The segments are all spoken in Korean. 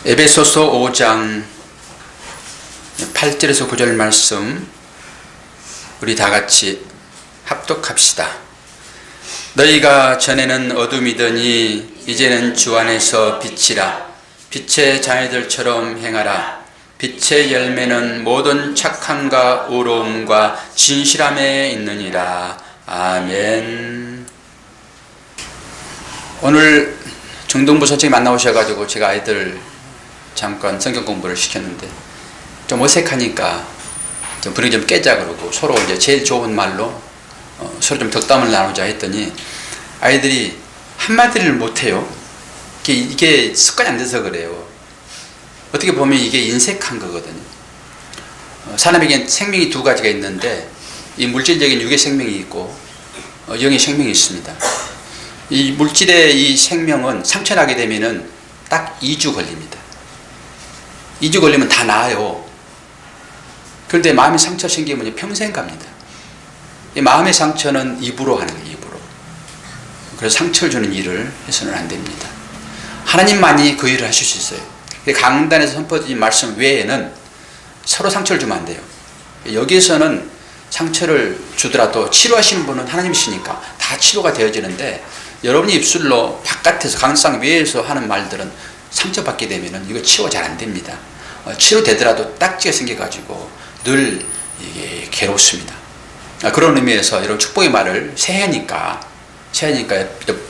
에베소서 5장 8절에서 9절 말씀 우리 다같이 합독합시다. 너희가 전에는 어둠이더니 이제는 주 안에서 빛이라. 빛의 자녀들처럼 행하라. 빛의 열매는 모든 착함과 의로움과 진실함에 있느니라. 아멘. 오늘 정동부 선생님 만나오셔가지고 제가 아이들 잠깐 성경 공부를 시켰는데 좀 어색하니까 좀 분위기 좀 깨자 그러고 서로 이제 제일 좋은 말로 서로 좀 덕담을 나누자 했더니 아이들이 한마디를 못해요. 이게 습관이 안 돼서 그래요. 어떻게 보면 이게 인색한 거거든요. 사람에겐 생명이 두 가지가 있는데 이 물질적인 육의 생명이 있고 영의 생명이 있습니다. 이 물질의 이 생명은 상처나게 되면은 딱 2주 걸립니다. 2주 걸리면 다 나아요. 그런데 마음의 상처 생기면 평생 갑니다. 이 마음의 상처는 입으로 하는 거예요. 입으로. 그래서 상처를 주는 일을 해서는 안 됩니다. 하나님만이 그 일을 하실 수 있어요. 강단에서 선포드린 말씀 외에는 서로 상처를 주면 안 돼요. 여기에서는 상처를 주더라도 치료하시는 분은 하나님이시니까 다 치료가 되어지는데 여러분이 입술로 바깥에서 강상 외에서 하는 말들은 상처받게 되면 이거 치료 잘 안 됩니다. 치료되더라도 딱지가 생겨가지고 늘 이게 괴롭습니다. 그런 의미에서 이런 축복의 말을 새해니까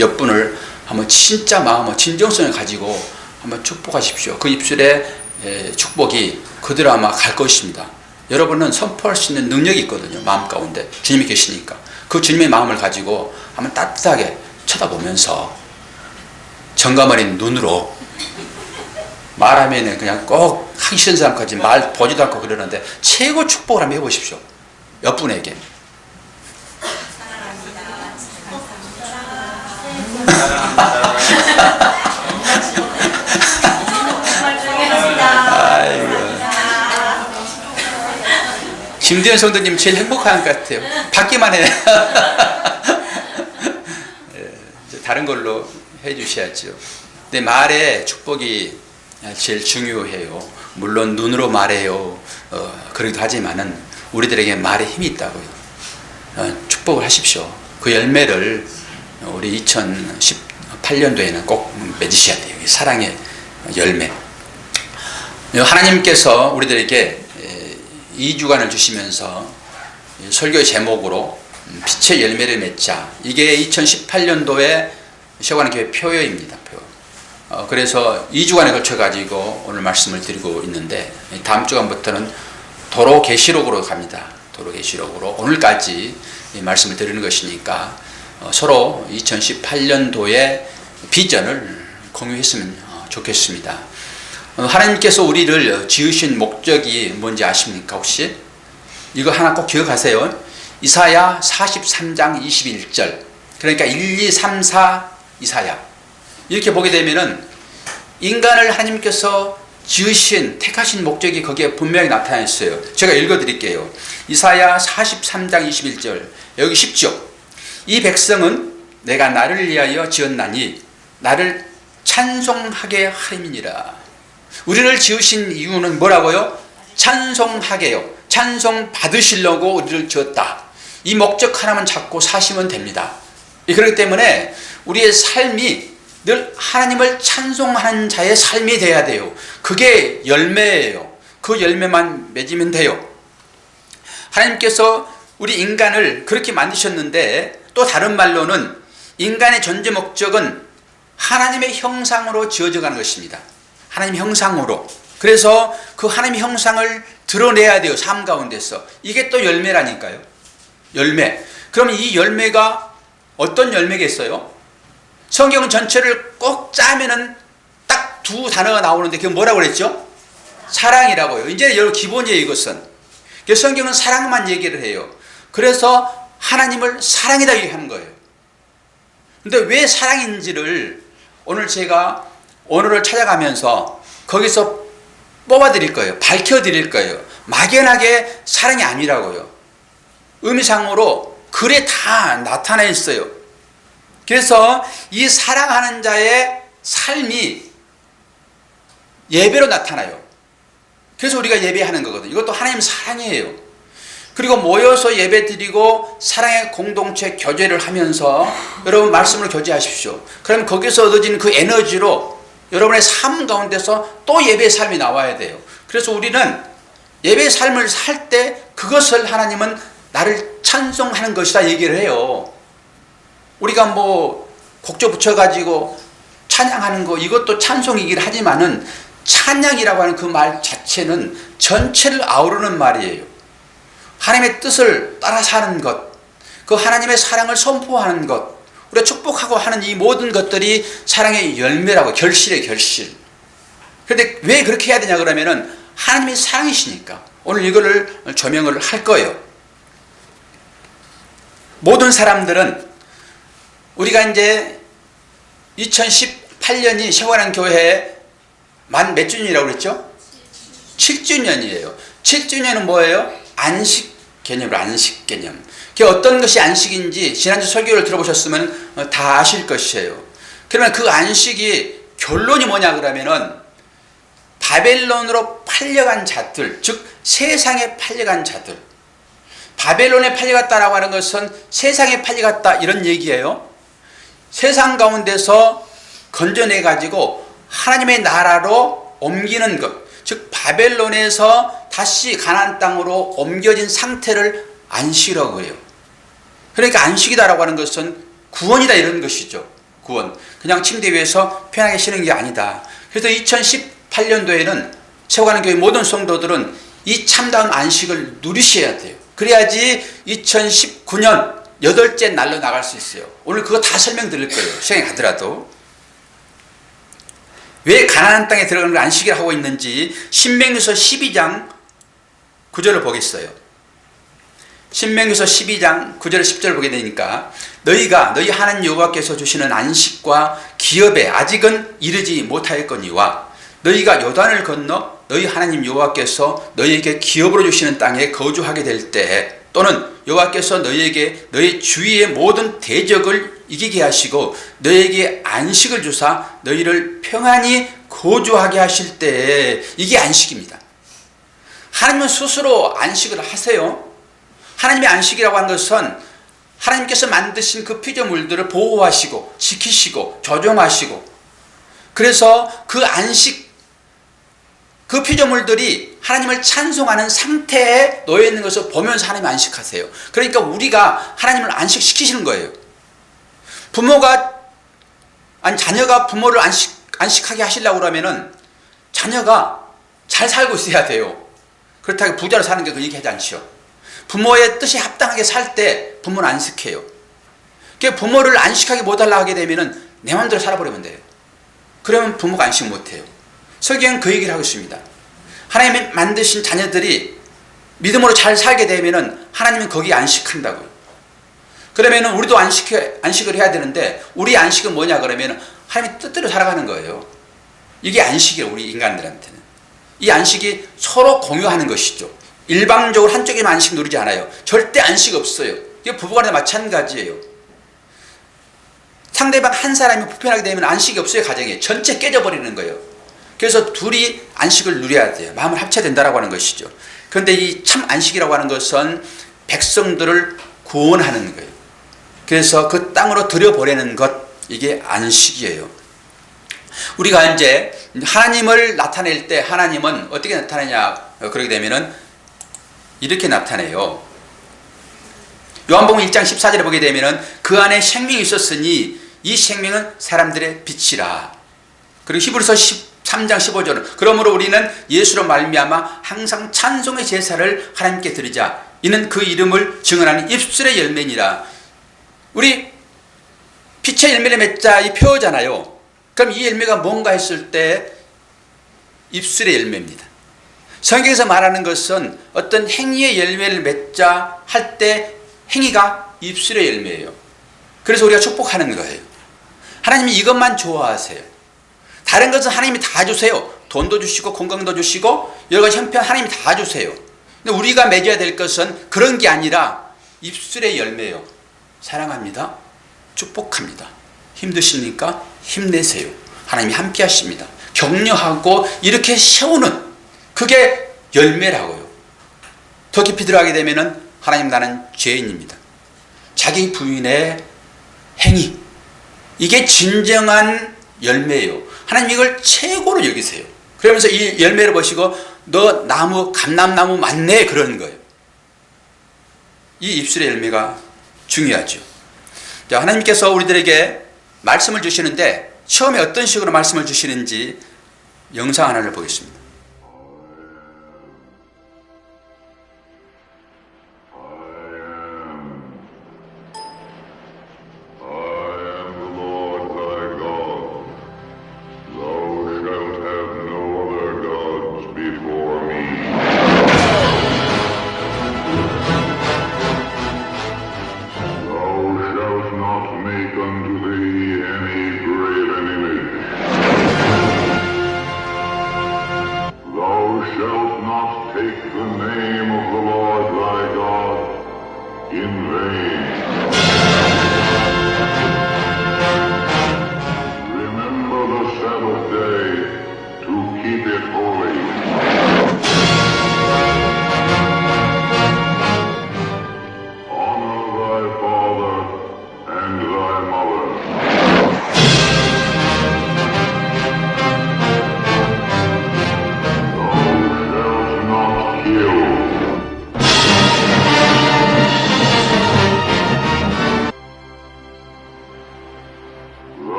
옆 분을 한번 진짜 마음으로 진정성을 가지고 한번 축복하십시오. 그 입술에 축복이 그대로 아마 갈 것입니다. 여러분은 선포할 수 있는 능력이 있거든요. 마음 가운데 주님이 계시니까 그 주님의 마음을 가지고 한번 따뜻하게 쳐다보면서 정감 어린 눈으로 말하면 그냥 꼭 하기 싫은 사람까지 말 보지도 않고 그러는데 최고 축복을 한번 해보십시오. 옆분에게. 김대현 성도님 제일 행복한 것 같아요. 받기만 해. 다른 걸로 해주셔야죠. 근데 말에 축복이 제일 중요해요. 물론 눈으로 말해요. 그러기도 하지만은 우리들에게 말에 힘이 있다고요. 축복을 하십시오. 그 열매를 우리 2018년도에는 꼭 맺으셔야 돼요. 사랑의 열매. 하나님께서 우리들에게 2주간을 주시면서 설교의 제목으로 빛의 열매를 맺자. 이게 2018년도에 시작하는 교회 표어입니다. 표어. 그래서 2주간에 걸쳐가지고 오늘 말씀을 드리고 있는데 다음 주간부터는 도로 계시록으로 갑니다. 도로 계시록으로 오늘까지 말씀을 드리는 것이니까 서로 2018년도의 비전을 공유했으면 좋겠습니다. 하나님께서 우리를 지으신 목적이 뭔지 아십니까? 혹시? 이거 하나 꼭 기억하세요. 이사야 43장 21절. 그러니까 1, 2, 3, 4 이사야. 이렇게 보게 되면은 인간을 하나님께서 지으신, 택하신 목적이 거기에 분명히 나타나 있어요. 제가 읽어 드릴게요. 이사야 43장 21절. 여기 쉽죠? 이 백성은 내가 나를 위하여 지었나니 나를 찬송하게 하림이니라. 우리를 지으신 이유는 뭐라고요? 찬송하게요. 찬송 받으시려고 우리를 지었다. 이 목적 하나만 잡고 사시면 됩니다. 그렇기 때문에 우리의 삶이 늘 하나님을 찬송하는 자의 삶이 돼야 돼요. 그게 열매예요. 그 열매만 맺으면 돼요. 하나님께서 우리 인간을 그렇게 만드셨는데 또 다른 말로는 인간의 존재 목적은 하나님의 형상으로 지어져 가는 것입니다. 하나님 형상으로. 그래서 그 하나님 형상을 드러내야 돼요. 삶 가운데서. 이게 또 열매라니까요. 열매. 그럼 이 열매가 어떤 열매겠어요? 성경 전체를 꼭 짜면은 딱 두 단어가 나오는데 그게 뭐라고 그랬죠? 사랑이라고요. 이제 여러분 기본이에요, 이것은. 그래서 성경은 사랑만 얘기를 해요. 그래서 하나님을 사랑이다 얘기하는 거예요. 근데 왜 사랑인지를 오늘 제가 언어를 찾아가면서 거기서 뽑아드릴 거예요. 밝혀드릴 거예요. 막연하게 사랑이 아니라고요. 의미상으로 글에 다 나타나 있어요. 그래서 이 사랑하는 자의 삶이 예배로 나타나요. 그래서 우리가 예배하는 거거든요. 이것도 하나님 사랑이에요. 그리고 모여서 예배 드리고 사랑의 공동체 교제를 하면서 여러분 말씀을 교제하십시오. 그럼 거기서 얻어지는 그 에너지로 여러분의 삶 가운데서 또 예배의 삶이 나와야 돼요. 그래서 우리는 예배의 삶을 살 때 그것을 하나님은 나를 찬송하는 것이다 얘기를 해요. 우리가 뭐 곡조 붙여가지고 찬양하는 거 이것도 찬송이긴 하지만은 찬양이라고 하는 그 말 자체는 전체를 아우르는 말이에요. 하나님의 뜻을 따라 사는 것, 그 하나님의 사랑을 선포하는 것, 우리가 축복하고 하는 이 모든 것들이 사랑의 열매라고, 결실의 결실. 그런데 왜 그렇게 해야 되냐 그러면은 하나님의 사랑이시니까. 오늘 이거를 조명을 할 거예요. 모든 사람들은 우리가 이제 2018년이 세워난 교회 만 몇 주년이라고 그랬죠? 7주년이에요. 7주년은 뭐예요? 안식 개념으로, 안식 개념. 그게 어떤 것이 안식인지 지난주 설교를 들어보셨으면 다 아실 것이에요. 그러면 그 안식이 결론이 뭐냐 그러면은 바벨론으로 팔려간 자들, 즉 세상에 팔려간 자들. 바벨론에 팔려갔다라고 하는 것은 세상에 팔려갔다 이런 얘기예요. 세상 가운데서 건져내 가지고 하나님의 나라로 옮기는 것, 즉 바벨론에서 다시 가나안 땅으로 옮겨진 상태를 안식이라고 해요. 그러니까 안식이다라고 하는 것은 구원이다 이런 것이죠. 구원. 그냥 침대 위에서 편하게 쉬는 게 아니다. 그래서 2018년도에는 세워가는 교회 모든 성도들은 이 참다운 안식을 누리셔야 돼요. 그래야지 2019년 8째 날로 나갈 수 있어요. 오늘 그거 다 설명드릴 거예요. 시간이 가더라도. 왜 가나안 땅에 들어가는 걸 안식이라 하고 있는지 신명기서 12장 9절을 보겠어요. 신명기서 12장 9절 10절을 보게 되니까 너희가 너희 하나님 여호와께서 주시는 안식과 기업에 아직은 이르지 못하였거니와 너희가 요단을 건너 너희 하나님 여호와께서 너희에게 기업으로 주시는 땅에 거주하게 될 때 또는 여호와께서 너희에게 너희 주위의 모든 대적을 이기게 하시고 너희에게 안식을 주사 너희를 평안히 거주하게 하실 때 이게 안식입니다. 하나님은 스스로 안식을 하세요. 하나님의 안식이라고 하는 것은 하나님께서 만드신 그 피조물들을 보호하시고 지키시고 조정하시고 그래서 그 안식 그 피조물들이 하나님을 찬송하는 상태에 놓여 있는 것을 보면서 하나님 안식하세요. 그러니까 우리가 하나님을 안식시키시는 거예요. 자녀가 부모를 안식하게 하시려고 그러면은 자녀가 잘 살고 있어야 돼요. 그렇다고 부자로 사는 게 그 얘기하지 않죠. 부모의 뜻에 합당하게 살 때 부모는 안식해요. 그러니까 부모를 안식하게 못하려 하게 되면은 내 마음대로 살아버리면 돼요. 그러면 부모가 안식 못해요. 설교는 그 얘기를 하고 있습니다. 하나님이 만드신 자녀들이 믿음으로 잘 살게 되면은 하나님은 거기에 안식한다고요. 그러면은 우리도 안식을 해야 되는데 우리 안식은 뭐냐 그러면은 하나님의 뜻대로 살아가는 거예요. 이게 안식이에요. 우리 인간들한테는. 이 안식이 서로 공유하는 것이죠. 일방적으로 한쪽에만 안식 누리지 않아요. 절대 안식 없어요. 이게 부부간에 마찬가지예요. 상대방 한 사람이 불편하게 되면 안식이 없어요. 가정에 전체 깨져버리는 거예요. 그래서 둘이 안식을 누려야 돼요. 마음을 합쳐야 된다고 하는 것이죠. 그런데 이 참 안식이라고 하는 것은 백성들을 구원하는 거예요. 그래서 그 땅으로 들여보내는 것, 이게 안식이에요. 우리가 이제 하나님을 나타낼 때 하나님은 어떻게 나타내냐 그러게 되면은 이렇게 나타내요. 요한복음 1장 14절에 보게 되면은 그 안에 생명이 있었으니 이 생명은 사람들의 빛이라. 그리고 히브리서 3장 15절은 그러므로 우리는 예수로 말미암아 항상 찬송의 제사를 하나님께 드리자. 이는 그 이름을 증언하는 입술의 열매니라. 우리 빛의 열매를 맺자 이 표어잖아요. 그럼 이 열매가 뭔가 했을 때 입술의 열매입니다. 성경에서 말하는 것은 어떤 행위의 열매를 맺자 할 때 행위가 입술의 열매예요. 그래서 우리가 축복하는 거예요. 하나님이 이것만 좋아하세요. 다른 것은 하나님이 다 주세요. 돈도 주시고 건강도 주시고 여러 가지 형편 하나님이 다 주세요. 근데 우리가 맺어야 될 것은 그런 게 아니라 입술의 열매요. 사랑합니다. 축복합니다. 힘드십니까? 힘내세요. 하나님이 함께 하십니다. 격려하고 이렇게 세우는 그게 열매라고요. 더 깊이 들어가게 되면은 하나님 나는 죄인입니다. 자기 부인의 행위, 이게 진정한 열매예요. 하나님 이걸 최고로 여기세요. 그러면서 이 열매를 보시고 너 나무 감람나무 맞네 그러는 거예요. 이 입술의 열매가 중요하죠. 자, 하나님께서 우리들에게 말씀을 주시는데 처음에 어떤 식으로 말씀을 주시는지 영상 하나를 보겠습니다.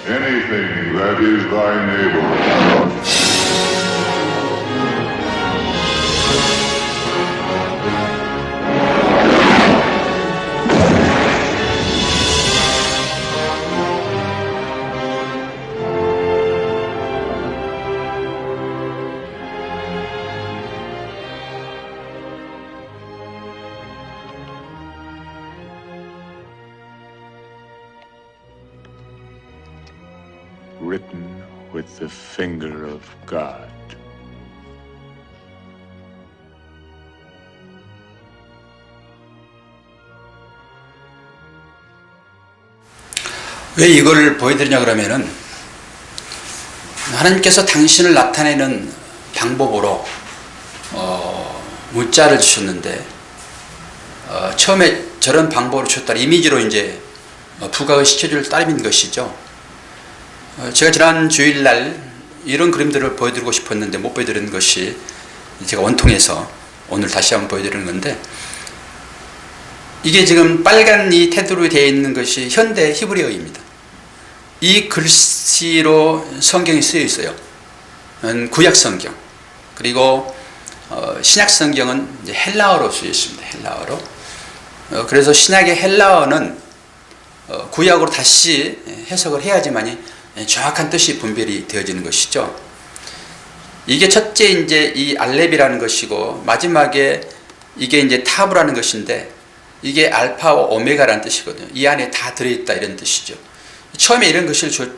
Anything that is thy neighbor. Written with the finger of God. 왜 이걸 보여드리냐 그러면은 하나님께서 당신을 나타내는 방법으로 문자를 주셨는데 처음에 저런 방법으로 주셨다 이미지로 이제 부각을 시켜줄 따름인 것이죠. 제가 지난 주일날 이런 그림들을 보여드리고 싶었는데 못 보여드리는 것이 제가 원통해서 오늘 다시 한번 보여드리는 건데, 이게 지금 빨간 이 테두리에 되어 있는 것이 현대 히브리어입니다. 이 글씨로 성경이 쓰여 있어요. 구약 성경, 그리고 신약 성경은 이제 헬라어로 쓰여 있습니다. 헬라어로. 그래서 신약의 헬라어는 구약으로 다시 해석을 해야지만이 정확한 뜻이 분별이 되어지는 것이죠. 이게 첫째 이제 이 알렙이라는 것이고, 마지막에 이게 이제 타브라는 것인데, 이게 알파와 오메가라는 뜻이거든요. 이 안에 다 들어있다 이런 뜻이죠. 처음에 이런 글씨를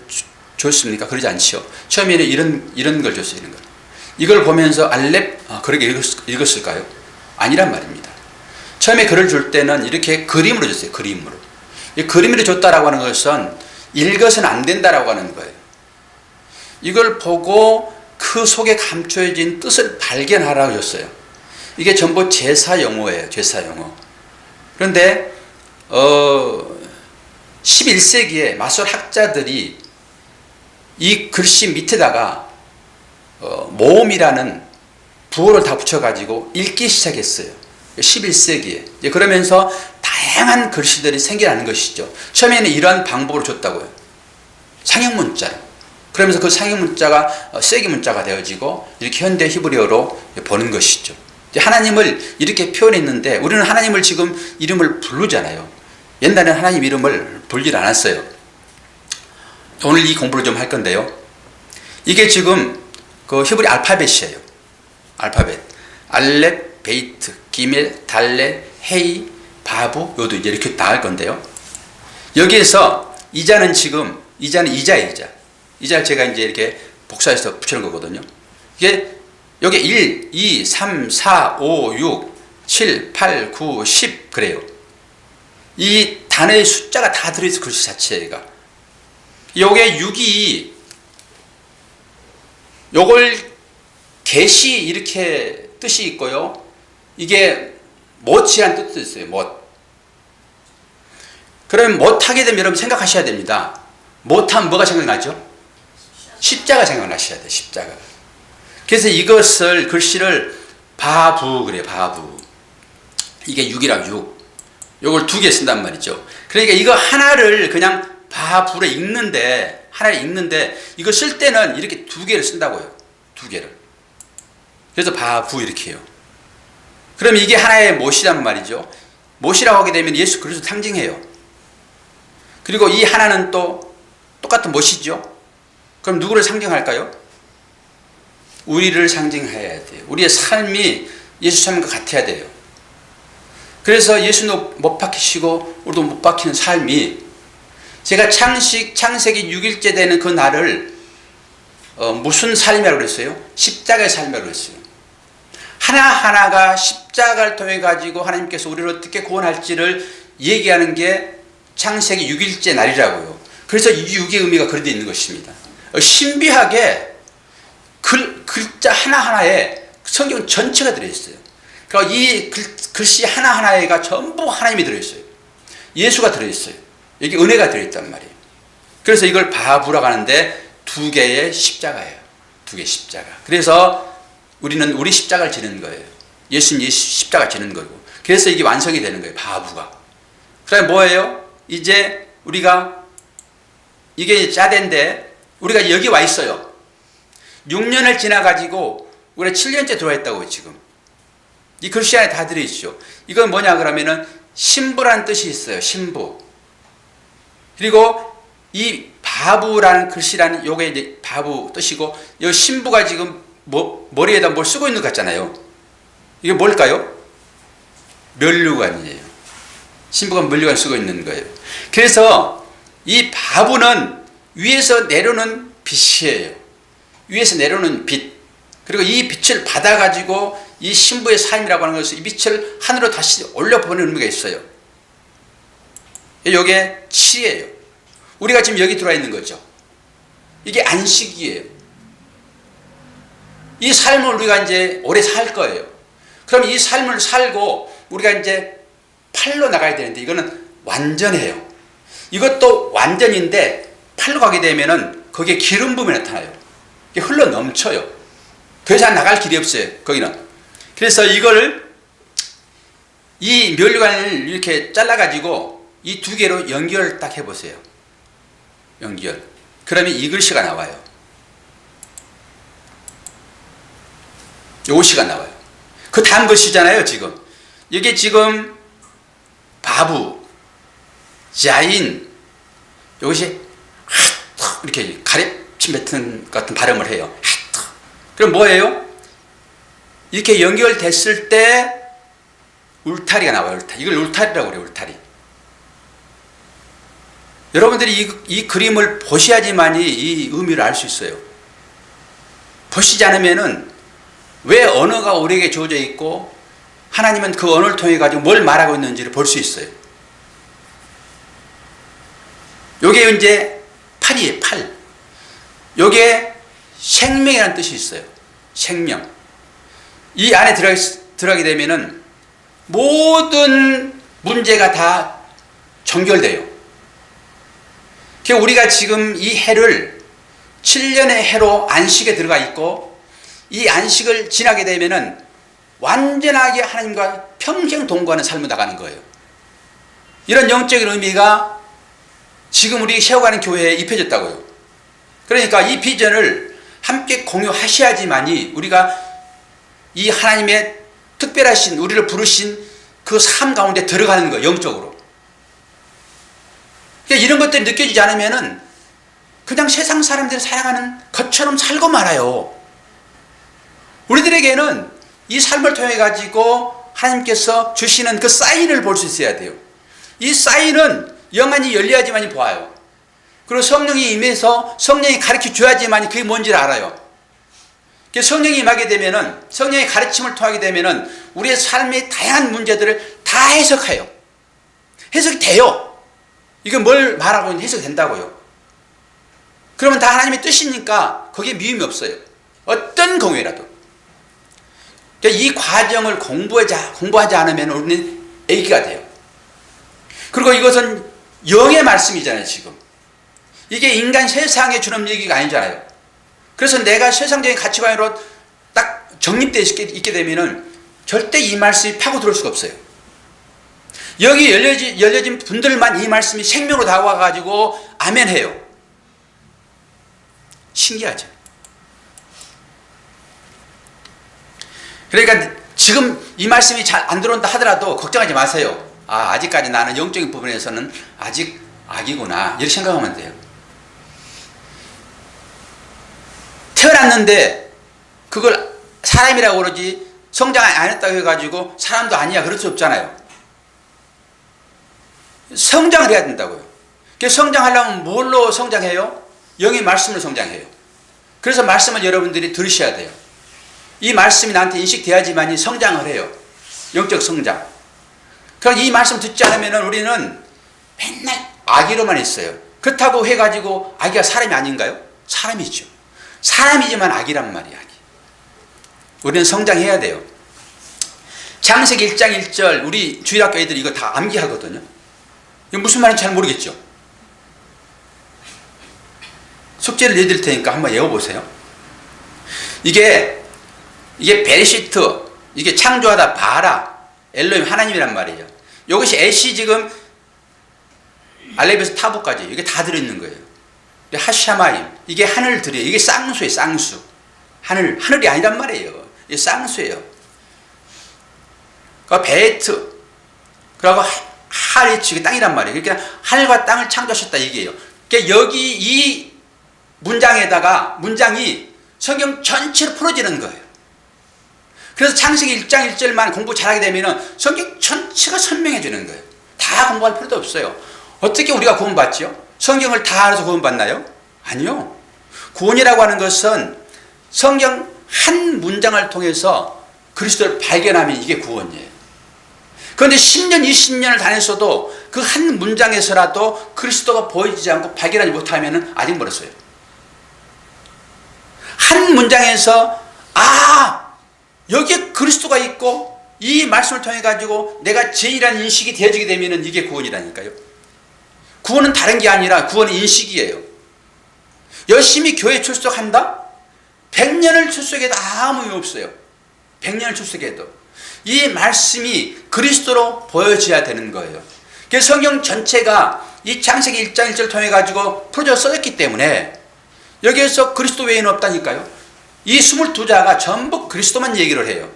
줬습니까? 그러지 않죠. 처음에는 이런 걸 줬어요. 이런 걸. 이걸 보면서 알렙, 그렇게 읽었을까요? 아니란 말입니다. 처음에 글을 줄 때는 이렇게 그림으로 줬어요. 그림으로. 이 그림으로 줬다라고 하는 것은 읽어서는 안 된다라고 하는 거예요. 이걸 보고 그 속에 감춰진 뜻을 발견하라고 줬어요. 이게 전부 제사 용어예요. 제사 용어. 그런데 11세기에 마술 학자들이 이 글씨 밑에다가 모음이라는 부호를 다 붙여가지고 읽기 시작했어요. 11세기에. 그러면서 다양한 글씨들이 생겨나는 것이죠. 처음에는 이러한 방법으로 줬다고요. 상형문자로. 그러면서 그 상형문자가 세기문자가 되어지고 이렇게 현대 히브리어로 보는 것이죠. 하나님을 이렇게 표현했는데, 우리는 하나님을 지금 이름을 부르잖아요. 옛날에는 하나님 이름을 부르질 않았어요. 오늘 이 공부를 좀 할 건데요. 이게 지금 그 히브리 알파벳이에요. 알파벳. 알렙, 베이트, 기멜, 달레, 헤이, 바부, 요도 이제 이렇게 나갈 건데요. 여기에서 이자는 지금, 이자는 이자예요, 이자. 이자를 제가 이제 이렇게 복사해서 붙여놓은 거거든요. 이게, 여기 1, 2, 3, 4, 5, 6, 7, 8, 9, 10, 그래요. 이 단어의 숫자가 다 들어있어, 글씨 자체가. 요게 6이, 요걸 get이 이렇게 뜻이 있고요. 이게 못이란 뜻도 있어요. 못. 그러면 못하게 되면 여러분 생각하셔야 됩니다. 못하면 뭐가 생각나죠? 십자가 생각나셔야 돼요. 십자가. 그래서 이것을 글씨를 바부 그래요. 바부. 이게 6이라고 6. 요걸 2개 쓴단 말이죠. 그러니까 이거 하나를 그냥 바부로 읽는데 하나를 읽는데 이거 쓸 때는 이렇게 2개를 쓴다고요. 2개를. 그래서 바부 이렇게 해요. 그럼 이게 하나의 못이란 말이죠. 못이라고 하게 되면 예수 그리스도 상징해요. 그리고 이 하나는 또 똑같은 못이죠. 그럼 누구를 상징할까요? 우리를 상징해야 돼요. 우리의 삶이 예수 삶과 같아야 돼요. 그래서 예수도 못 박히시고 우리도 못 박히는 삶이 제가 창세기 6일째 되는 그 날을 무슨 삶이라고 그랬어요? 십자가의 삶이라고 그랬어요. 하나하나가 십자가를 통해 가지고 하나님께서 우리를 어떻게 구원할지를 얘기하는 게 창세기 6일째 날이라고요. 그래서 이 6의 의미가 그런 데 있는 것입니다. 신비하게 글자 하나하나에 성경 전체가 들어있어요. 그러니까 이 글씨 하나하나에가 전부 하나님이 들어있어요. 예수가 들어있어요. 여기 은혜가 들어있단 말이에요. 그래서 이걸 바부라고 하는데 2개의 십자가예요. 2개의 십자가. 그래서 우리는 우리 십자가를 지는 거예요. 예수님 십자가 지는 거고. 그래서 이게 완성이 되는 거예요. 바부가. 그다음에 뭐예요? 이제 우리가 이게 짜대인데 우리가 여기 와 있어요. 6년을 지나가지고 우리가 7년째 들어와 있다고요. 지금. 이 글씨 안에 다 들어있죠. 이건 뭐냐 그러면은 신부라는 뜻이 있어요. 신부. 그리고 이 바부라는 글씨라는 요게 이제 바부 뜻이고 이 신부가 지금 머리에다 뭘 쓰고 있는 것 같잖아요. 이게 뭘까요? 면류관이에요. 신부가 면류관 쓰고 있는 거예요. 그래서 이 바부는 위에서 내려오는 빛이에요. 위에서 내려오는 빛. 그리고 이 빛을 받아가지고 이 신부의 삶이라고 하는 것은 이 빛을 하늘로 다시 올려보내는 의미가 있어요. 이게 7이에요. 우리가 지금 여기 들어와 있는 거죠. 이게 안식이에요. 이 삶을 우리가 이제 오래 살 거예요. 그럼 이 삶을 살고 우리가 이제 팔로 나가야 되는데 이거는 완전해요. 이것도 완전인데 팔로 가게 되면은 거기에 기름 부음이 나타나요. 이게 흘러 넘쳐요. 더 이상 나갈 길이 없어요. 거기는. 그래서 이거를 이 면류관을 이렇게 잘라가지고 이 2개로 연결을 딱 해보세요. 연결. 그러면 이 글씨가 나와요. 요 시가 나와요. 그 다음 글씨잖아요, 지금. 이게 지금 바부, 자인, 이것이 하트 이렇게 가래침 같은 발음을 해요. 하트. 그럼 뭐예요? 이렇게 연결됐을 때 울타리가 나와요. 울타리. 이걸 울타리라고 그래요. 울타리. 여러분들이 이 그림을 보셔야지만이 이 의미를 알 수 있어요. 보시지 않으면은 왜 언어가 우리에게 주어져 있고 하나님은 그 언어를 통해 가지고 뭘 말하고 있는지를 볼 수 있어요. 요게 이제 팔이에요. 팔. 요게 생명이라는 뜻이 있어요. 생명. 이 안에 들어가게 되면은 모든 문제가 다 정결돼요. 우리가 지금 이 해를 7년의 해로 안식에 들어가 있고 이 안식을 지나게 되면은 완전하게 하나님과 평생 동거하는 삶을 나가는 거예요. 이런 영적인 의미가 지금 우리 세워가는 교회에 입혀졌다고요. 그러니까 이 비전을 함께 공유하셔야지만이 우리가 이 하나님의 특별하신 우리를 부르신 그 삶 가운데 들어가는 거예요. 영적으로. 그러니까 이런 것들이 느껴지지 않으면은 그냥 세상 사람들이 살아가는 것처럼 살고 말아요. 우리들에게는 이 삶을 통해 가지고 하나님께서 주시는 그 사인을 볼 수 있어야 돼요. 이 사인은 영안이 열려야지만이 보아요. 그리고 성령이 임해서 성령이 가르쳐 줘야지만이 그게 뭔지를 알아요. 성령이 임하게 되면은, 성령의 가르침을 통하게 되면은 우리의 삶의 다양한 문제들을 다 해석해요. 해석이 돼요. 이건 뭘 말하고 있는지 해석이 된다고요. 그러면 다 하나님의 뜻이니까 거기에 미움이 없어요. 어떤 경우에라도. 이 과정을 공부하지 않으면 우리는 애기가 돼요. 그리고 이것은 영의 말씀이잖아요, 지금. 이게 인간 세상에 주는 얘기가 아니잖아요. 그래서 내가 세상적인 가치관으로 딱 정립되어 있게 되면은 절대 이 말씀이 파고 들어올 수가 없어요. 여기 열려진 분들만 이 말씀이 생명으로 다가와가지고 아멘 해요. 신기하죠. 그러니까 지금 이 말씀이 잘 안 들어온다 하더라도 걱정하지 마세요. 아직까지 나는 영적인 부분에서는 아직 아기구나, 이렇게 생각하면 돼요. 태어났는데 그걸 사람이라고 그러지 성장 안 했다고 해가지고 사람도 아니야, 그럴 수 없잖아요. 성장을 해야 된다고요. 성장하려면 뭘로 성장해요? 영의 말씀으로 성장해요. 그래서 말씀을 여러분들이 들으셔야 돼요. 이 말씀이 나한테 인식돼야지만이 성장을 해요. 영적 성장. 그럼 이 말씀 듣지 않으면 우리는 맨날 아기로만 있어요. 그렇다고 해가지고 아기가 사람이 아닌가요? 사람이죠. 사람이지만 아기란 말이야, 아기. 우리는 성장해야 돼요. 창세기 1장 1절, 우리 주일학교 애들이 이거 다 암기하거든요. 이거 무슨 말인지 잘 모르겠죠? 숙제를 내드릴 테니까 한번 외워보세요. 이게 베레시트, 이게 창조하다, 바라, 엘로힘, 하나님이란 말이에요. 이것이 애시 지금 알레비에서 타보까지 이게 다 들어있는 거예요. 하샤마임, 이게 하늘들이에요. 이게 쌍수예요, 쌍수. 하늘이 아니란 말이에요. 이게 쌍수예요. 그 베트, 그리고 하리치, 땅이란 말이에요. 그러니까 하늘과 땅을 창조하셨다, 이게요. 그러니까 여기 이 문장이 성경 전체로 풀어지는 거예요. 그래서 창세기 1장 1절만 공부 잘하게 되면 성경 전체가 설명해주는 거예요. 다 공부할 필요도 없어요. 어떻게 우리가 구원받죠? 성경을 다 알아서 구원받나요? 아니요. 구원이라고 하는 것은 성경 한 문장을 통해서 그리스도를 발견하면 이게 구원이에요. 그런데 10년, 20년을 다녔어도 그 한 문장에서라도 그리스도가 보이지 않고 발견하지 못하면 아직 멀었어요. 한 문장에서 여기에 그리스도가 있고 이 말씀을 통해 가지고 내가 죄인이라는 인식이 되어지게 되면 이게 구원이라니까요. 구원은 다른 게 아니라 구원은 인식이에요. 열심히 교회 출석한다? 100년을 출석해도 아무 의미 없어요. 100년을 출석해도 이 말씀이 그리스도로 보여져야 되는 거예요. 그래서 성경 전체가 이 창세기 1장 1절 통해 가지고 풀어져 써졌기 때문에 여기에서 그리스도 외에는 없다니까요. 이 22자가 전부 그리스도만 얘기를 해요.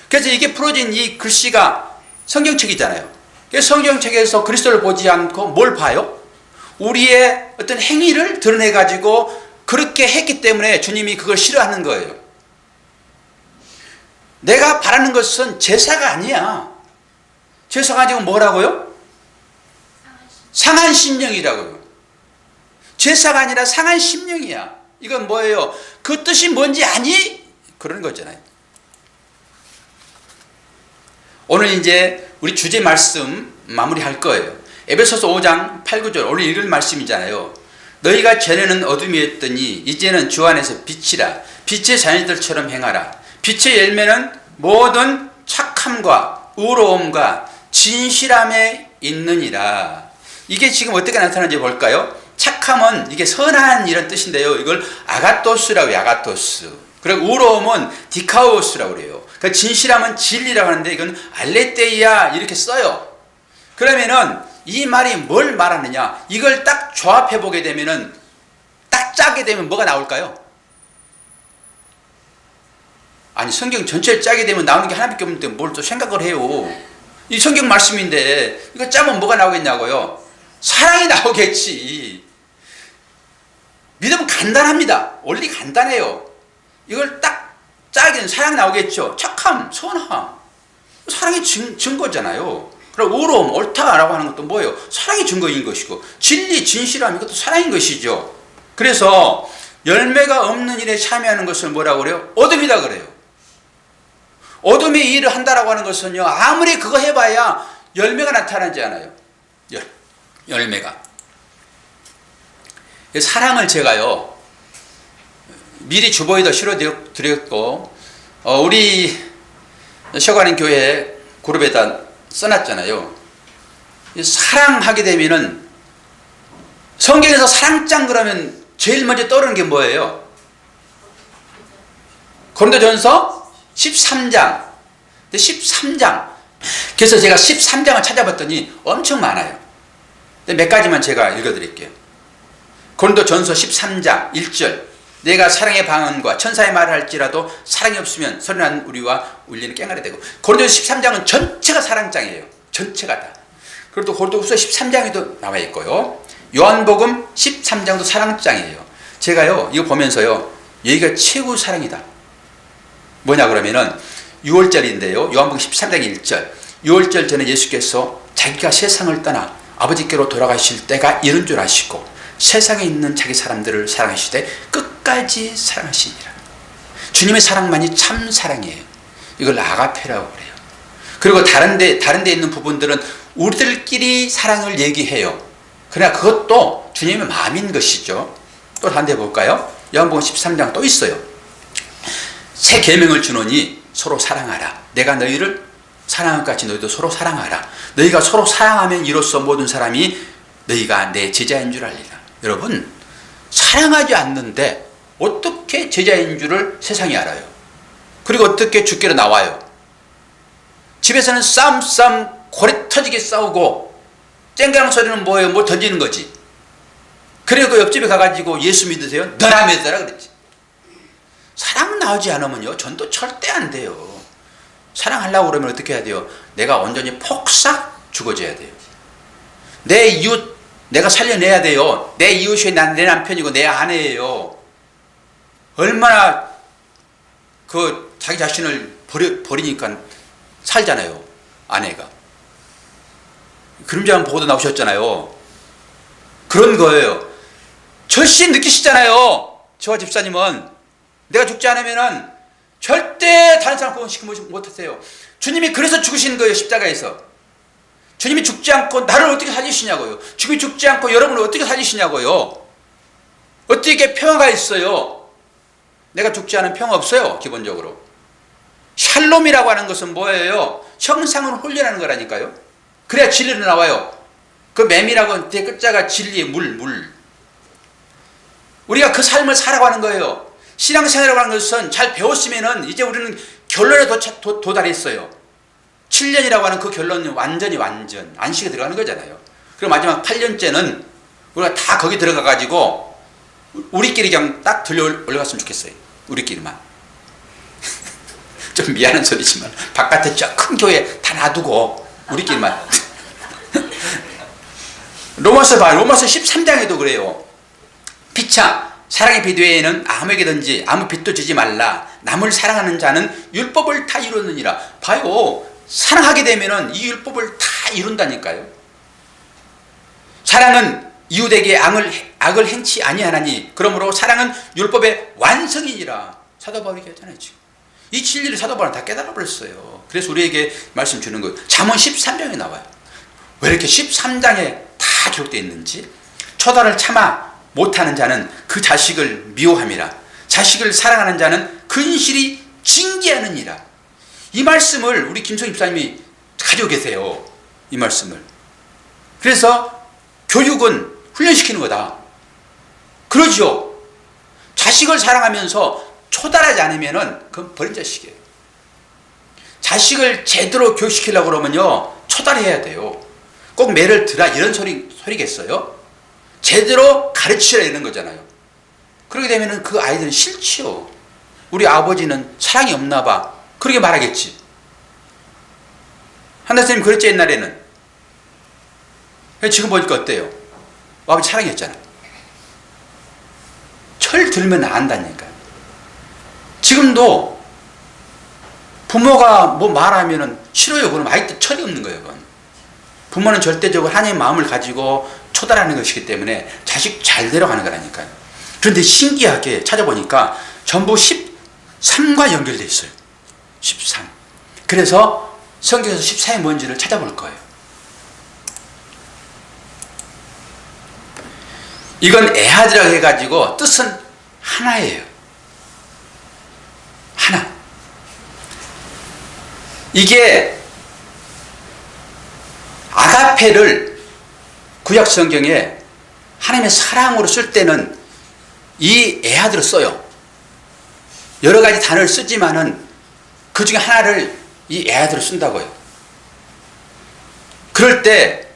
그래서 이게 풀어진 이 글씨가 성경책이잖아요. 그래서 성경책에서 그리스도를 보지 않고 뭘 봐요? 우리의 어떤 행위를 드러내 가지고 그렇게 했기 때문에 주님이 그걸 싫어하는 거예요. 내가 바라는 것은 제사가 아니야. 제사가 아니고 뭐라고요? 상한 심령이라고요. 제사가 아니라 상한 심령이야. 이건 뭐예요? 그 뜻이 뭔지 아니? 그런 거잖아요. 오늘 이제 우리 주제 말씀 마무리할 거예요. 에베소서 5장 8, 9절 오늘 읽을 말씀이잖아요. 너희가 전에는 어둠이었더니 이제는 주 안에서 빛이라. 빛의 자녀들처럼 행하라. 빛의 열매는 모든 착함과 의로움과 진실함에 있느니라. 이게 지금 어떻게 나타나는지 볼까요? 착함은 이게 선한 이런 뜻인데요. 이걸 아가토스라고 해요. 아가토스. 그리고 의로움은 디카오스라고 그래요. 그 진실함은 진리라고 하는데 이건 알레테이아 이렇게 써요. 그러면은 이 말이 뭘 말하느냐? 이걸 딱 조합해 보게 되면은 딱 짜게 되면 뭐가 나올까요? 아니 성경 전체를 짜게 되면 나오는 게 하나밖에 없는데 뭘 또 생각을 해요. 이 성경 말씀인데 이거 짜면 뭐가 나오겠냐고요? 사랑이 나오겠지. 믿음은 간단합니다. 원리 간단해요. 이걸 딱 짜기는 사랑 나오겠죠. 착함, 선함. 사랑의 증거잖아요. 그럼 의로움, 옳다라고 하는 것도 뭐예요? 사랑의 증거인 것이고, 진리, 진실함, 이것도 사랑인 것이죠. 그래서 열매가 없는 일에 참여하는 것을 뭐라고 그래요? 어둠이다 그래요. 어둠의 일을 한다라고 하는 것은요, 아무리 그거 해봐야 열매가 나타나지 않아요. 열매가. 사랑을 제가요, 미리 주보에도 실어드렸고, 우리 셔가는 교회 그룹에다 써놨잖아요. 사랑하게 되면은, 성경에서 사랑장 그러면 제일 먼저 떠오르는 게 뭐예요? 고린도전서 13장. 13장. 그래서 제가 13장을 찾아봤더니 엄청 많아요. 몇 가지만 제가 읽어드릴게요. 고린도전서 13장 1절. 내가 사랑의 방언과 천사의 말을 할지라도 사랑이 없으면 소리난 우리와 울리는 깽가리 되고. 고린도전서 13장은 전체가 사랑장이에요. 전체가 다. 그리고 또 고린도후서 13장에도 나와 있고요. 요한복음 13장도 사랑장이에요. 제가요 이거 보면서요, 여기가 최고 사랑이다. 뭐냐 그러면은 6월절인데요. 요한복음 13장 1절. 6월절 전에 예수께서 자기가 세상을 떠나 아버지께로 돌아가실 때가 이른 줄 아시고 세상에 있는 자기 사람들을 사랑하시되 끝까지 사랑하시니라. 주님의 사랑만이 참 사랑이에요. 이걸 아가페라고 그래요. 그리고 다른 데 있는 부분들은 우리들끼리 사랑을 얘기해요. 그러나 그것도 주님의 마음인 것이죠. 또 다른 데 볼까요? 요한복음 13장 또 있어요. 새 계명을 주노니 서로 사랑하라. 내가 너희를 사랑한 것 같이 너희도 서로 사랑하라. 너희가 서로 사랑하면 이로써 모든 사람이 너희가 내 제자인 줄 알리라. 여러분, 사랑하지 않는데 어떻게 제자인 줄을 세상이 알아요? 그리고 어떻게 주께로 나와요? 집에서는 싸움 고래 터지게 싸우고 쨍그랑 소리는 뭐예요? 뭐 던지는 거지. 그리고 옆집에 가가지고 예수 믿으세요? 너나 믿어라 그랬지. 사랑 나오지 않으면요, 전도 절대 안 돼요. 사랑하려고 그러면 어떻게 해야 돼요? 내가 온전히 폭삭 죽어져야 돼요. 내 이웃 내가 살려내야 돼요. 내 이웃이 내 남편이고 내 아내예요. 얼마나 자기 자신을 버리니까 살잖아요, 아내가. 그림자 보고도 나오셨잖아요. 그런 거예요. 절신 느끼시잖아요. 저와 집사님은 내가 죽지 않으면은 절대 다른 사람 구원시키지 못하세요. 주님이 그래서 죽으시는 거예요, 십자가에서. 주님이 죽지 않고 나를 어떻게 살리시냐고요. 주님이 죽지 않고 여러분을 어떻게 살리시냐고요. 어떻게 평화가 있어요? 내가 죽지 않은 평화 없어요, 기본적으로. 샬롬이라고 하는 것은 뭐예요? 형상을 훈련하는 거라니까요. 그래야 진리로 나와요. 그 맴이라고 뒤에 끝자가 진리의 물. 우리가 그 삶을 살아가는 거예요. 신앙생활이라고 하는 것은 잘 배웠으면은 이제 우리는 결론에 도달했어요. 7년이라고 하는 그 결론은 완전 안식에 들어가는 거잖아요. 그리고 마지막 8년째는 우리가 다 거기 들어가 가지고 우리끼리 그냥 딱 들려 올라갔으면 좋겠어요. 우리끼리만. 좀 미안한 소리지만 바깥에 저 큰 교회 다 놔두고 우리끼리만. 로마서 13장에도 그래요. 피차 사랑의 비두에는 아무에게든지 아무 빚도 지지 말라. 남을 사랑하는 자는 율법을 다 이루느니라. 봐요. 사랑하게 되면은 이 율법을 다 이룬다니까요. 사랑은 이웃에게 악을 행치 아니하나니 그러므로 사랑은 율법의 완성이니라. 사도 바울이 얘기하잖아요. 지금 이 진리를 사도 바울은 다 깨달아 버렸어요. 그래서 우리에게 말씀 주는 거예요. 잠언 13장에 나와요. 왜 이렇게 13장에 다 기록되어 있는지. 초다를 참아 못하는 자는 그 자식을 미워함이라. 자식을 사랑하는 자는 근실이 징계하느니라. 이 말씀을 우리 김성 집사님이 가지고 계세요. 이 말씀을. 그래서 교육은 훈련시키는 거다. 그러죠. 자식을 사랑하면서 초달하지 않으면은 그건 버린 자식이에요. 자식을 제대로 교육시키려고 그러면요, 초달해야 돼요. 꼭 매를 들라 이런 소리겠어요? 제대로 가르치라 이런 거잖아요. 그렇게 되면은 그 아이들은 싫지요. 우리 아버지는 사랑이 없나 봐. 그렇게 말하겠지. 한나 선생님 그랬지, 옛날에는. 지금 보니까 어때요? 아버지 사랑이었잖아. 철 들면 안다니까요. 지금도 부모가 뭐 말하면은 싫어요. 그럼 아직도 철이 없는 거예요. 그건. 부모는 절대적으로 하나님의 마음을 가지고 초달하는 것이기 때문에 자식 잘 데려가는 거라니까요. 그런데 신기하게 찾아보니까 전부 13과 연결되어 있어요. 13. 그래서 성경에서 14이 뭔지를 찾아볼 거예요. 이건 에하드라고 해가지고 뜻은 하나예요. 하나. 이게 아가페를 구약 성경에 하나님의 사랑으로 쓸 때는 이 에하드를 써요. 여러 가지 단어를 쓰지만은 그 중에 하나를 이 에하드로 쓴다고요. 그럴 때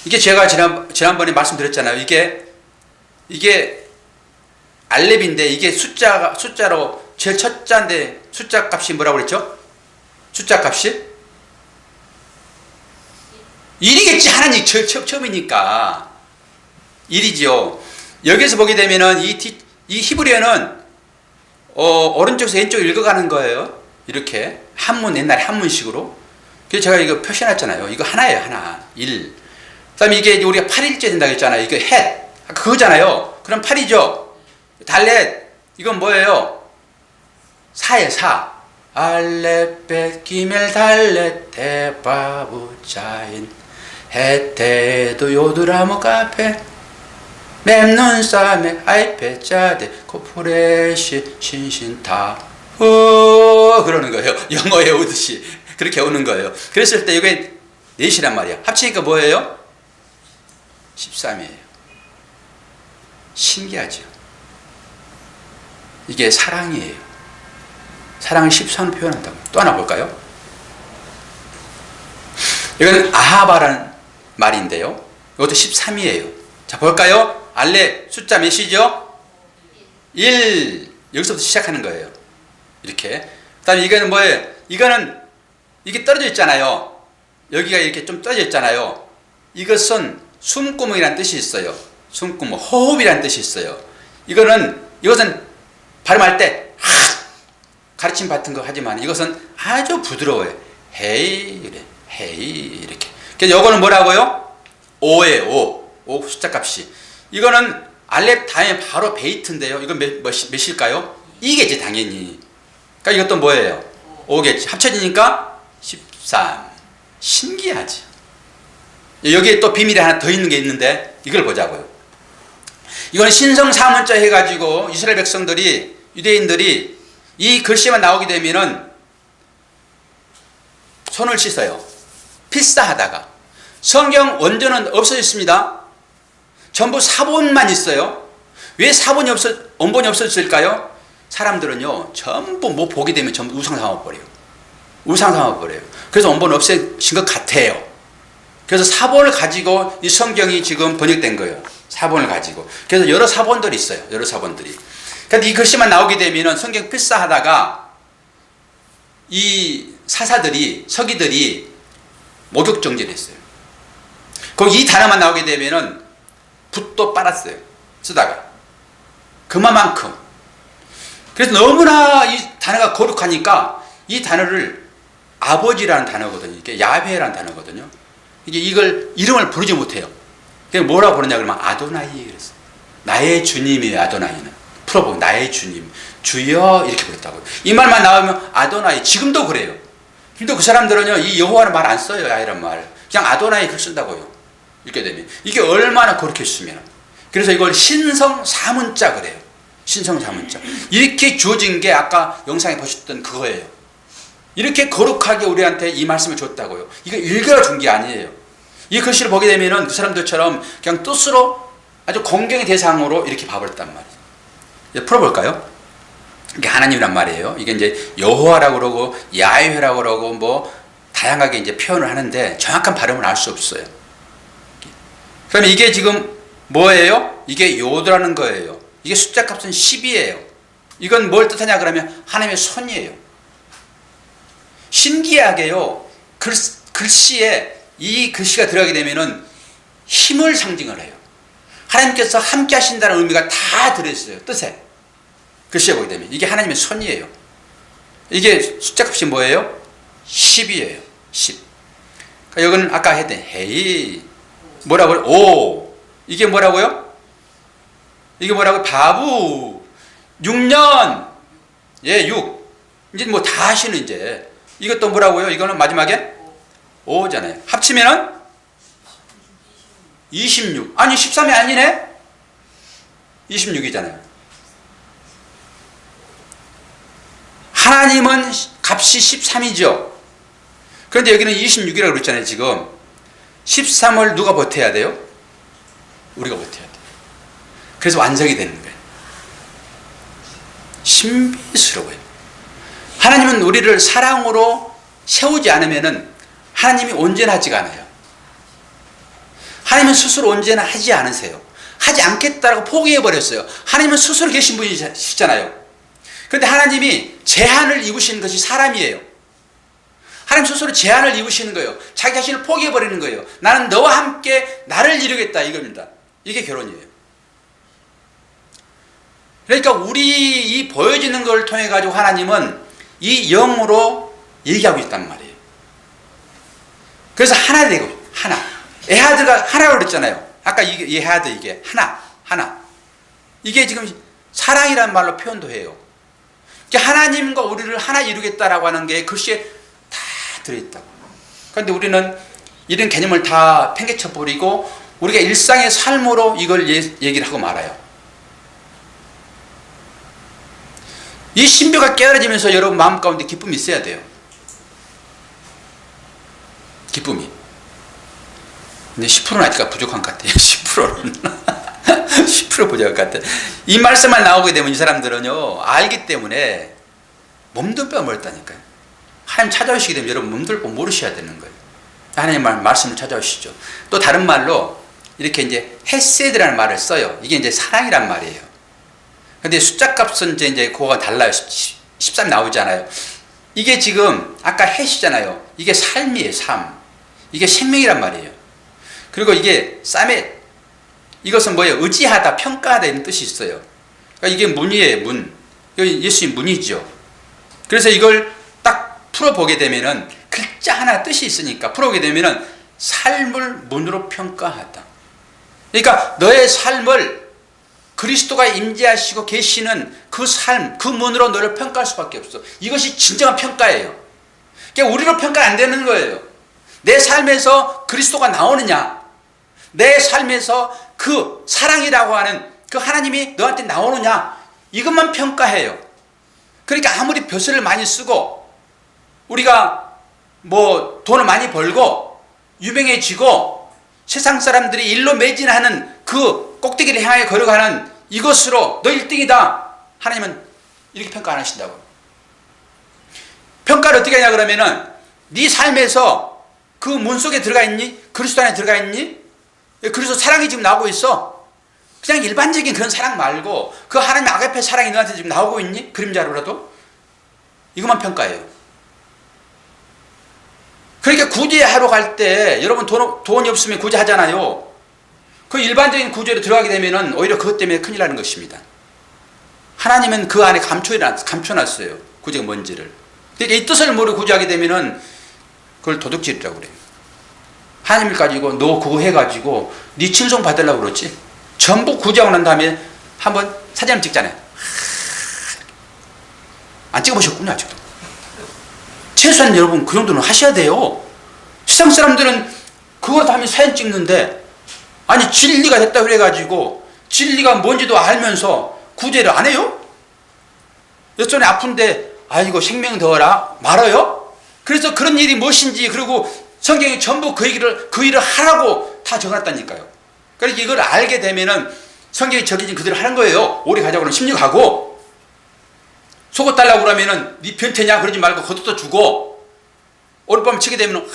이게 제가 지난번에 말씀드렸잖아요. 이게 알렙인데 이게 숫자로 제일 첫 자인데 숫자 값이 뭐라고 그랬죠? 숫자 값이 1이겠지. 하나님 처음이니까 1이죠. 여기서 보게 되면은 이 히브리어는 오른쪽에서 왼쪽 읽어가는 거예요. 이렇게 한문, 옛날에 한문식으로. 그래서 제가 이거 표시해놨잖아요. 이거 하나예요. 하나. 1. 그 다음에 이게 우리가 8일째 된다고 했잖아요. 이거 헷. 그거잖아요. 그럼 8이죠. 달렛. 이건 뭐예요? 4예요. 4. 알레벳 기멜 달렛 테바부 자인 헤테도 요드라모 카페 mem눈싸메 아이페 짜데 코프레시 신신타 그러는 거예요. 영어에 오듯이 그렇게 오는 거예요. 그랬을 때 이게 넷이란 말이야. 합치니까 뭐예요? 13이에요. 신기하죠. 이게 사랑이에요. 사랑을 13로 표현한다고. 또 하나 볼까요? 이건 아하바라는 말인데요. 이것도 13이에요. 자, 볼까요? 알레 숫자 몇이죠? 1. 여기서부터 시작하는 거예요. 이렇게. 그 다음에 이거는 뭐예요? 이게 떨어져 있잖아요. 여기가 이렇게 좀 떨어져 있잖아요. 이것은 숨구멍이라는 뜻이 있어요. 숨구멍, 호흡이라는 뜻이 있어요. 이것은 발음할 때 가르침 같은 거 하지만 이것은 아주 부드러워요. 헤이, 이래. 헤이, 이렇게. 그래서 이거는 뭐라고요? 5예요, 5 숫자 값이. 이거는 알렙 다음에 바로 베이트인데요. 이건 몇일까요? 이겠지, 당연히. 그러니까 이것도 뭐예요? 5겠지. 합쳐지니까 13. 신기하지. 여기에 또 비밀이 하나 더 있는 게 있는데 이걸 보자고요. 이건 신성사문자 해가지고 이스라엘 백성들이, 유대인들이 이 글씨만 나오게 되면은 손을 씻어요. 필사하다가. 성경 원전은 없어졌습니다. 전부 사본만 있어요. 왜 원본이 없어졌을까요? 사람들은요, 전부 뭐 보게 되면 전부 우상 삼아버려요. 우상 삼아버려요. 그래서 원본 없어진 것 같아요. 그래서 사본을 가지고 이 성경이 지금 번역된 거예요. 사본을 가지고. 그래서 여러 사본들이 있어요. 여러 사본들이. 근데 이 글씨만 나오게 되면은 성경 필사하다가 이 사사들이, 서기들이 목욕정지를 했어요. 거기 이 단어만 나오게 되면은 붓도 빨았어요. 쓰다가. 그만큼. 그래서 너무나 이 단어가 거룩하니까 이 단어를 아버지라는 단어거든요. 이게 야훼라는 단어거든요. 이걸 이름을 부르지 못해요. 그냥 뭐라고 부르냐 그러면 아도나이 그랬어요. 나의 주님이에요. 아도나이는. 풀어보면 나의 주님, 주여 이렇게 부르다고요. 이 말만 나오면 아도나이. 지금도 그래요. 근데 그 사람들은요, 이 여호와는 말 안 써요. 야이란 말. 그냥 아도나이 글 쓴다고요. 이렇게 되면. 이게 얼마나 거룩했으면. 그래서 이걸 신성사문자 그래요. 신성사문자. 이렇게 주어진 게 아까 영상에 보셨던 그거예요. 이렇게 거룩하게 우리한테 이 말씀을 줬다고요. 이거 일그러 준 게 아니에요. 이 글씨를 보게 되면은 그 사람들처럼 그냥 뜻으로 아주 공경의 대상으로 이렇게 봐버렸단 말이에요. 이제 풀어볼까요? 이게 하나님이란 말이에요. 이게 이제 여호와라고 그러고 야훼라고 그러고 뭐 다양하게 이제 표현을 하는데 정확한 발음은 알 수 없어요. 그럼 이게 지금 뭐예요? 이게 요드라는 거예요. 이게 숫자 값은 10이에요. 이건 뭘 뜻하냐 그러면 하나님의 손이에요. 신기하게요. 글씨에 이 글씨가 들어가게 되면은 힘을 상징을 해요. 하나님께서 함께 하신다는 의미가 다 들어있어요. 뜻에. 글씨에 보게 되면 이게 하나님의 손이에요. 이게 숫자값이 뭐예요? 10이에요. 10. 그러니까 여기는 아까 했던 헤이 뭐라고요? 오. 이게 뭐라고요? 이게 뭐라고요? 바부 6년. 예, 6. 이제 뭐 다 하시는 이제. 이것도 뭐라고요? 이거는 마지막에 5잖아요. 합치면은 26. 아니 13이 아니네. 26이잖아요. 하나님은 값이 13이죠. 그런데 여기는 26이라고 그랬잖아요. 지금 13을 누가 보태야 돼요? 우리가 보태야 돼요. 그래서 완성이 되는 거예요. 신비스러워요. 하나님은 우리를 사랑으로 세우지 않으면은 하나님이 온전하지가 않아요. 하나님은 스스로 온전하지 않으세요. 하지 않겠다고 포기해버렸어요. 하나님은 스스로 계신 분이시잖아요. 그런데 하나님이 제한을 입으시는 것이 사람이에요. 하나님 스스로 제한을 입으시는 거예요. 자기 자신을 포기해버리는 거예요. 나는 너와 함께 나를 이루겠다 이겁니다. 이게 결혼이에요. 그러니까 우리 이 보여지는 걸 통해 가지고 하나님은 이 영으로 얘기하고 있단 말이에요. 그래서 하나 되고 하나. 에하드가 하나라고 그랬잖아요. 아까 이게 에하드 이게 하나. 이게 지금 사랑이라는 말로 표현도 해요. 하나님과 우리를 하나 이루겠다라고 하는 게 글씨에 다 들어있다고. 그런데 우리는 이런 개념을 다 팽개쳐 버리고 우리가 일상의 삶으로 이걸 얘기를 하고 말아요. 이 신비가 깨달아지면서 여러분 마음 가운데 기쁨이 있어야 돼요. 기쁨이. 근데 10%는 아직 부족한 것 같아요. 10%는 10% 부족한 것 같아요. 이 말씀만 나오게 되면 이 사람들은요 알기 때문에 몸둘 바 멀다니까요. 하나님 찾아오시게 되면 여러분 몸둘 바 모르셔야 되는 거예요. 하나님 말씀을 찾아오시죠. 또 다른 말로 이렇게 이제 헤세드라는 말을 써요. 이게 이제 사랑이란 말이에요. 근데 숫자 값은 이제 그거가 달라요. 13 나오잖아요. 이게 지금 아까 헷이잖아요. 이게 삶이에요. 삶. 이게 생명이란 말이에요. 그리고 이게 사멧, 이것은 뭐예요? 의지하다, 평가하다 이런 뜻이 있어요. 그러니까 이게 문이에요. 문. 예수님 문이죠. 그래서 이걸 딱 풀어보게 되면은 글자 하나 뜻이 있으니까 풀어보게 되면은 삶을 문으로 평가하다. 그러니까 너의 삶을 그리스도가 임재하시고 계시는 그 삶, 그 문으로 너를 평가할 수밖에 없어. 이것이 진정한 평가예요. 그러니까 우리로 평가 안 되는 거예요. 내 삶에서 그리스도가 나오느냐, 내 삶에서 그 사랑이라고 하는 그 하나님이 너한테 나오느냐, 이것만 평가해요. 그러니까 아무리 벼슬을 많이 쓰고 우리가 뭐 돈을 많이 벌고 유명해지고 세상 사람들이 일로 매진하는 그 꼭대기를 향해 걸어가는 이것으로 너 1등이다. 하나님은 이렇게 평가 안 하신다고. 평가를 어떻게 하냐 그러면은 네 삶에서 그 문 속에 들어가 있니? 그리스도 안에 들어가 있니? 그래서 사랑이 지금 나오고 있어. 그냥 일반적인 그런 사랑 말고 그 하나님 아가페 사랑이 너한테 지금 나오고 있니? 그림자로라도? 이것만 평가해요. 그러니까 구제하러 갈 때 여러분 돈이 없으면 구제하잖아요. 그 일반적인 구제로 들어가게 되면은 오히려 그것 때문에 큰일 나는 것입니다. 하나님은 그 안에 감춰놨어요. 구제가 뭔지를. 그러니까 이 뜻을 모르고 구제하게 되면은 그걸 도둑질이라고 그래요. 하나님을 가지고 너 그거 해가지고 네 칭송 받으려고 그러지. 전부 구제하고 난 다음에 한번 사진 찍잖아요. 안 찍어보셨군요 아직도. 최소한 여러분 그 정도는 하셔야 돼요. 세상 사람들은 그거 다음에 사진 찍는데 아니 진리가 됐다 그래가지고 진리가 뭔지도 알면서 구제를 안 해요? 여전히 아픈데 아이고 생명 더하라 말아요? 그래서 그런 일이 무엇인지 그리고 성경이 전부 그 일을 하라고 다 적어놨다니까요. 그러니까 이걸 알게 되면은 성경이 적혀진 그대로 하는 거예요. 오래 가자고 그러면 16하고 속옷 달라고 그러면은 네 변태냐 그러지 말고 겉옷도 주고 오랫밤 치게 되면은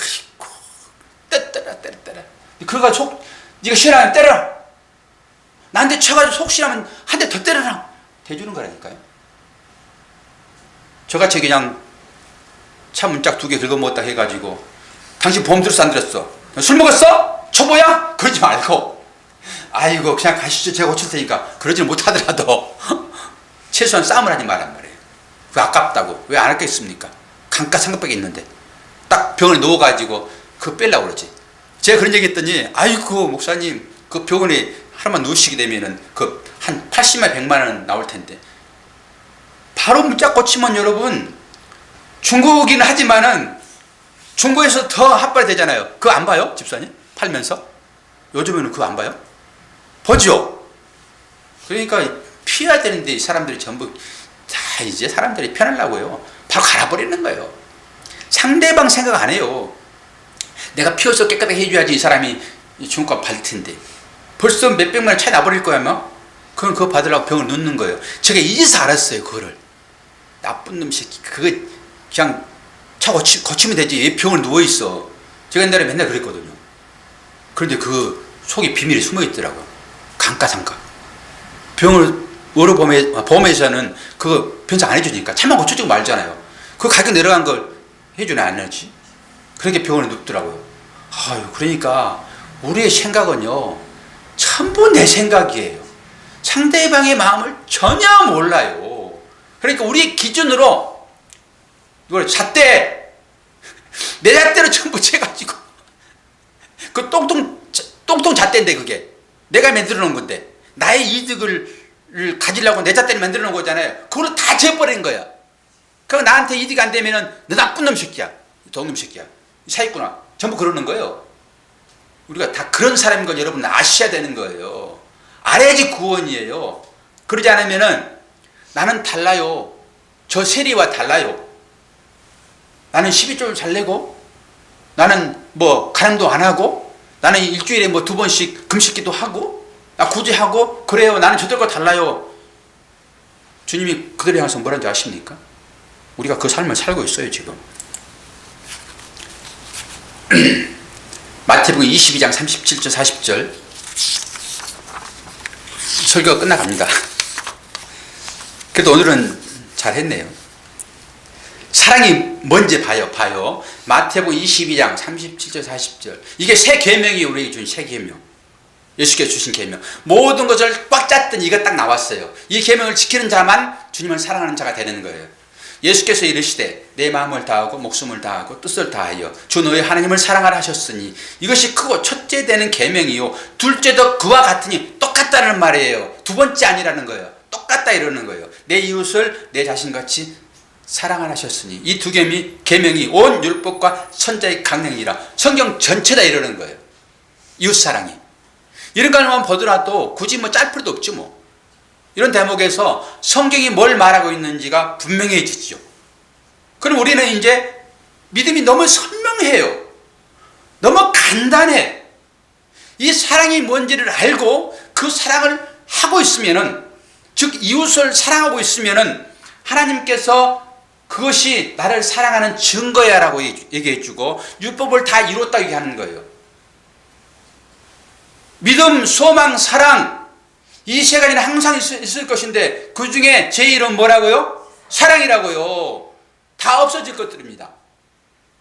아이고 때려 그러가 속 네가 싫어하면 때려라. 나한테 쳐가지고 속 싫어하면 한 대 더 때려라. 대주는 거라니까요. 저같이 그냥 차 문짝 2개 긁어먹었다 해가지고 당신 보험 들었어 안 들었어? 술 먹었어? 초보야? 그러지 말고 아이고 그냥 가시죠. 제가 고칠 테니까. 그러지는 못하더라도 최소한 싸움을 하지 말란 말이에요. 그 아깝다고. 왜 안 했겠습니까? 감가상각밖에 있는데 딱 병원에 누워가지고 그거 빼려고 그러지. 제가 그런 얘기 했더니 아이고 목사님 그 병원에 하루만 누우시게 되면은 그 한 80만 100만 원 나올 텐데. 바로 문자 꽂히면 여러분 중국이긴 하지만은 중국에서 더 핫발이 되잖아요. 그거 안 봐요? 집사님? 팔면서? 요즘에는 그거 안 봐요? 보죠? 그러니까 피해야 되는데 이 사람들이 전부 다 이제 사람들이 편하려고요. 바로 갈아버리는 거예요. 상대방 생각 안 해요. 내가 피워서 깨끗하게 해줘야지 이 사람이 중국값 받을 텐데. 벌써 몇백만 원 차이 나버릴 거야, 뭐? 그럼 그거 받으려고 병을 넣는 거예요. 제가 이제서 알았어요, 그거를. 나쁜 놈 새끼. 그거 그냥 차 고치면 되지. 왜 병을 누워있어. 제가 옛날에 맨날 그랬거든요. 그런데 그 속에 비밀이 숨어있더라고요. 감가상각. 병을 보험회사는 그거 변상 안 해주니까 차만 고쳐주고 말잖아요. 그 가격 내려간 걸 해주나 안 하지? 그렇게 병원에 눕더라고요. 아유, 그러니까 우리의 생각은요 전부 내 생각이에요. 상대방의 마음을 전혀 몰라요. 그러니까 우리 기준으로 이걸 잣대 내 잣대로 전부 채가지고 그 똥똥 잣대인데 그게 내가 만들어 놓은 건데 나의 이득을 가지려고 내 잣대를 만들어 놓은 거잖아요. 그걸 다 재버린 거야. 그럼 나한테 이득 안 되면은 너 나쁜 놈 새끼야, 도둑놈 새끼야, 사기꾼아, 전부 그러는 거예요. 우리가 다 그런 사람인 걸 여러분 아셔야 되는 거예요. 알아야지 구원이에요. 그러지 않으면은 나는 달라요. 저 세리와 달라요. 나는 12조를 잘 내고 나는 뭐 가난도 안 하고 나는 일주일에 뭐 2번씩 금식기도 하고 나 굳이 하고 그래요. 나는 저들과 달라요. 주님이 그들에 향해서 뭐라는지 아십니까? 우리가 그 삶을 살고 있어요 지금. 마태복음 22장 37절 40절 설교가 끝나갑니다. 그래도 오늘은 잘했네요. 사랑이 뭔지 봐요. 마태복음 22장 37절 40절 이게 새 계명이 우리에게 준 새 계명. 예수께서 주신 계명. 모든 것을 꽉 짰더니 이거 딱 나왔어요. 이 계명을 지키는 자만 주님을 사랑하는 자가 되는 거예요. 예수께서 이르시되 내 마음을 다하고 목숨을 다하고 뜻을 다하여 주 너의 하나님을 사랑하라 하셨으니 이것이 크고 첫째 되는 계명이요 둘째도 그와 같으니 똑같다는 말이에요. 두 번째 아니라는 거예요. 똑같다 이러는 거예요. 내 이웃을 내 자신같이 사랑하라 하셨으니 이 두 계명이 온 율법과 선자의 강령이라. 성경 전체다 이러는 거예요. 이웃사랑이. 이런 것만 보더라도 굳이 뭐 짤 필요도 없지 뭐. 이런 대목에서 성경이 뭘 말하고 있는지가 분명해지죠. 그럼 우리는 이제 믿음이 너무 선명해요. 너무 간단해. 이 사랑이 뭔지를 알고 그 사랑을 하고 있으면은, 즉 이웃을 사랑하고 있으면은 하나님께서 그것이 나를 사랑하는 증거야 라고 얘기해주고 율법을 다 이뤘다고 얘기하는 거예요. 믿음, 소망, 사랑 이 세 가지는 항상 있을 것인데 그 중에 제일은 뭐라고요? 사랑이라고요. 다 없어질 것들입니다.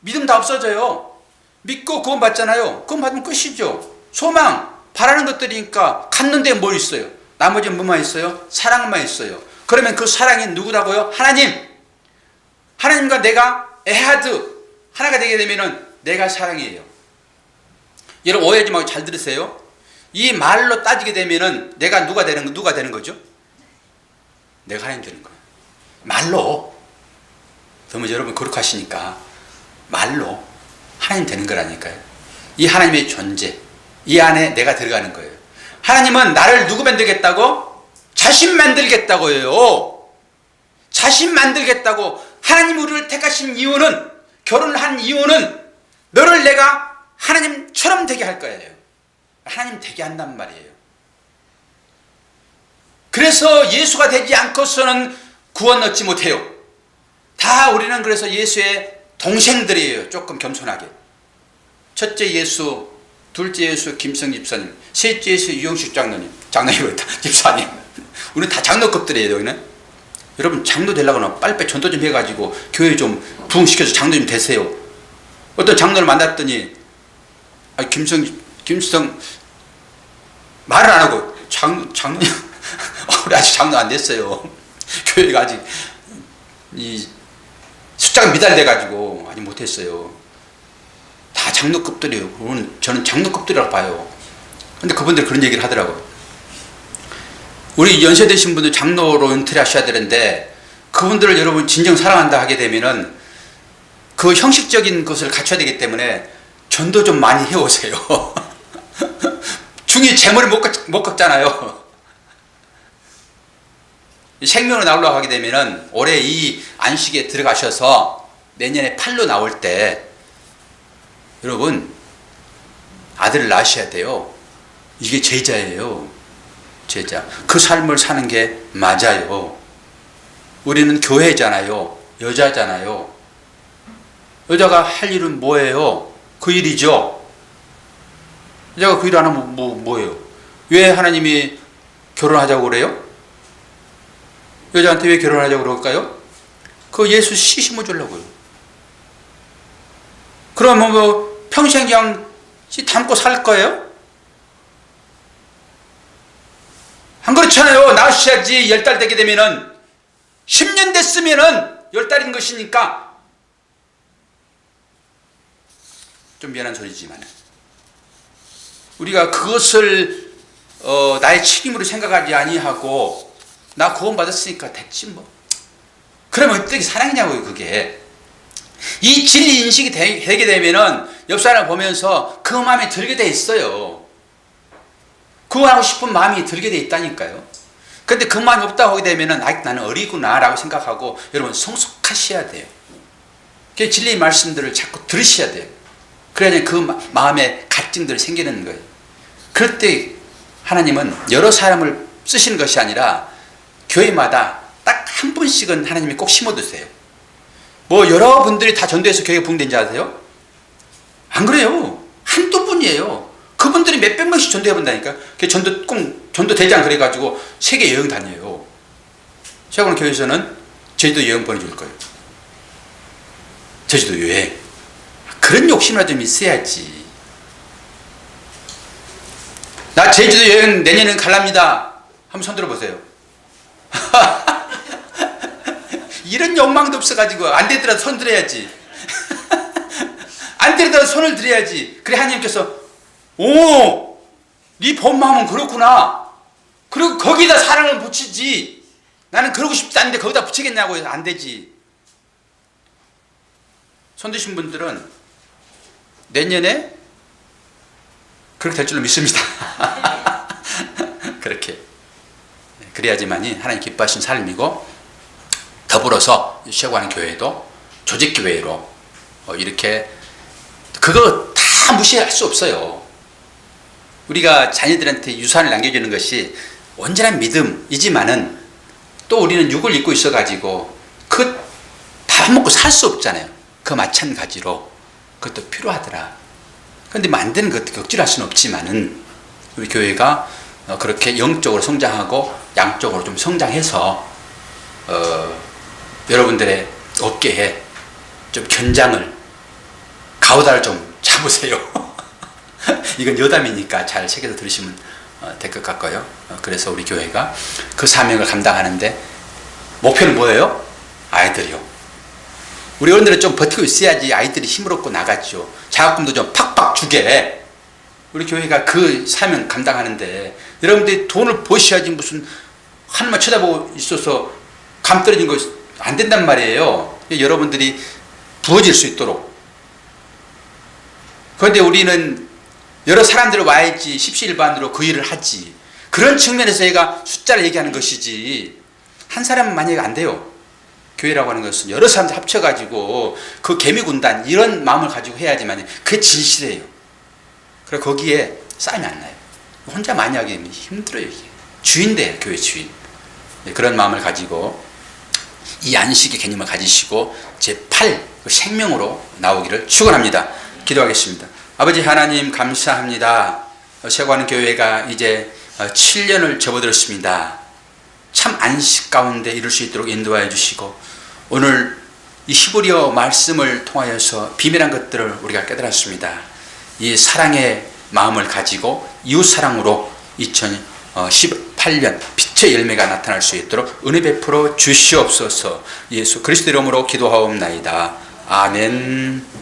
믿음 다 없어져요. 믿고 구원 받잖아요. 구원 받으면 끝이죠. 소망, 바라는 것들이니까 갖는데 뭘 있어요? 나머지는 뭐만 있어요? 사랑만 있어요. 그러면 그 사랑이 누구라고요? 하나님. 하나님과 내가 에하드 하나가 되게 되면은 내가 사랑이에요. 여러분 오해하지 말고 잘 들으세요. 이 말로 따지게 되면은 내가 누가 되는 거죠? 내가 하나님 되는 거예요. 말로. 너무 여러분 거룩하시니까 말로 하나님 되는 거라니까요. 이 하나님의 존재, 이 안에 내가 들어가는 거예요. 하나님은 나를 누구 만들겠다고? 자신 만들겠다고요. 자신 만들겠다고. 하나님 우리를 택하신 이유는, 결혼을 한 이유는 너를 내가 하나님처럼 되게 할 거예요. 하나님 되게 한단 말이에요. 그래서 예수가 되지 않고서는 구원 얻지 못해요. 다 우리는 그래서 예수의 동생들이에요. 조금 겸손하게. 첫째 예수, 둘째 예수 김성 집사님, 셋째 예수 유영식 장로님, 장로님이었다 집사님. 우리는 다 장로급들이에요. 여기는. 여러분 장로 되려고 빨리빨리 전도 좀 해가지고 교회 좀 부흥시켜서 장로 좀 되세요. 어떤 장로를 만났더니 김성 말을 안 하고 장로 우리 아직 장로 안 됐어요. 교회가 아직 이 숫자가 미달돼 가지고 아직 못했어요. 다 장로급들이에요. 저는 장로급들이라고 봐요. 근데 그분들 그런 얘기를 하더라고요. 우리 연세 되신 분들 장로로 은퇴를 하셔야 되는데 그분들을 여러분 진정 사랑한다 하게 되면은 그 형식적인 것을 갖춰야 되기 때문에 전도 좀 많이 해오세요. 중이 재물을 못 깎잖아요. 생명으로 나오려고 하게 되면은 올해 이 안식에 들어가셔서 내년에 8로 나올 때 여러분 아들을 낳으셔야 돼요. 이게 제자예요. 제자. 그 삶을 사는 게 맞아요. 우리는 교회잖아요. 여자잖아요. 여자가 할 일은 뭐예요? 그 일이죠. 여자가 그 일 안 하면 뭐예요? 왜 하나님이 결혼하자고 그래요? 여자한테 왜 결혼하자고 그럴까요? 그 예수 씨 심어주려고요. 그러면 뭐 평생 그냥 담고 살 거예요? 안 그렇잖아요. 낳으셔야지 10달 되게 되면은 10년 됐으면은 10달인 것이니까 좀 미안한 소리지만 우리가 그것을 나의 책임으로 생각하지 아니하고 나 구원받았으니까 됐지 뭐. 그러면 어떻게 사랑이냐고요. 그게 이 진리 인식이 되게 되면은 옆 사람을 보면서 그 마음에 들게 돼 있어요. 구원하고 싶은 마음이 들게 돼 있다니까요. 근데 그 마음이 없다고 하게 되면은 나는 어리구나 라고 생각하고 여러분 성숙하셔야 돼요. 그 진리의 말씀들을 자꾸 들으셔야 돼요. 그래야 그 마음에 갈증들이 생기는 거예요. 그럴 때 하나님은 여러 사람을 쓰시는 것이 아니라 교회마다 딱 한 분씩은 하나님이 꼭 심어두세요. 뭐 여러분들이 다 전도해서 교회가 부흥된지 아세요? 안 그래요. 한두 분이에요. 그분들이 몇백 명씩 전도해본다니까. 전도 대장 그래가지고 세계 여행 다녀요. 제가 오늘 교회에서는 제주도 여행 보내줄 거예요. 제주도 여행. 그런 욕심이라도 좀 있어야지. 나 제주도 여행 내년에 갈랍니다. 한번 손 들어보세요. 이런 욕망도 없어가지고 안 되더라도 손 들어야지. 안 되더라도 손을 들어야지. 그래 하나님께서 오, 네 본 마음은 그렇구나. 그리고 거기다 사랑을 붙이지. 나는 그러고 싶지 않은데 거기다 붙이겠냐고 해서 안 되지. 손 드신 분들은 내년에 그렇게 될 줄로 믿습니다. 그렇게 그래야지만이 하나님 기뻐하신 삶이고 더불어서 쉬어가는 교회도 조직교회로 이렇게 그거 다 무시할 수 없어요. 우리가 자녀들한테 유산을 남겨주는 것이 온전한 믿음이지만은 또 우리는 육을 입고 있어가지고 그 밥 먹고 살 수 없잖아요. 그 마찬가지로 그것도 필요하더라. 그런데 만드는 것도 억지할 수는 없지만은 우리 교회가 그렇게 영적으로 성장하고 양적으로 좀 성장해서 여러분들의 어깨에 좀 견장을 가오다를 좀 잡으세요. 이건 여담이니까 잘 새겨서 들으시면 될 것 같고요. 그래서 우리 교회가 그 사명을 감당하는데 목표는 뭐예요? 아이들이요. 우리 어른들은 좀 버티고 있어야지 아이들이 힘을 얻고 나가죠. 자금도 좀 팍팍 주게. 우리 교회가 그 사명 감당하는데 여러분들이 돈을 버셔야지 무슨 하늘만 쳐다보고 있어서 감 떨어진 거 안 된단 말이에요. 여러분들이 부어질 수 있도록. 그런데 우리는 여러 사람들 와야지 십시일반으로 그 일을 하지. 그런 측면에서 얘가 숫자를 얘기하는 것이지 한 사람은 만약에 안 돼요. 교회라고 하는 것은 여러 사람들 합쳐가지고 그 개미군단 이런 마음을 가지고 해야지만 그게 진실이에요. 그래서 거기에 싸움이 안 나요. 혼자 많이 하게 되면 힘들어요. 이게. 주인 돼요. 교회 주인. 그런 마음을 가지고 이 안식의 개념을 가지시고 제8 생명으로 나오기를 축원합니다. 기도하겠습니다. 아버지 하나님 감사합니다. 세고하는 교회가 이제 7년을 접어들었습니다. 참 안식 가운데 이룰 수 있도록 인도하여 주시고 오늘 이 히브리어 말씀을 통하여서 비밀한 것들을 우리가 깨달았습니다. 이 사랑의 마음을 가지고 이웃사랑으로 2018년 빛의 열매가 나타날 수 있도록 은혜 베풀어 주시옵소서. 예수 그리스도 이름으로 기도하옵나이다. 아멘.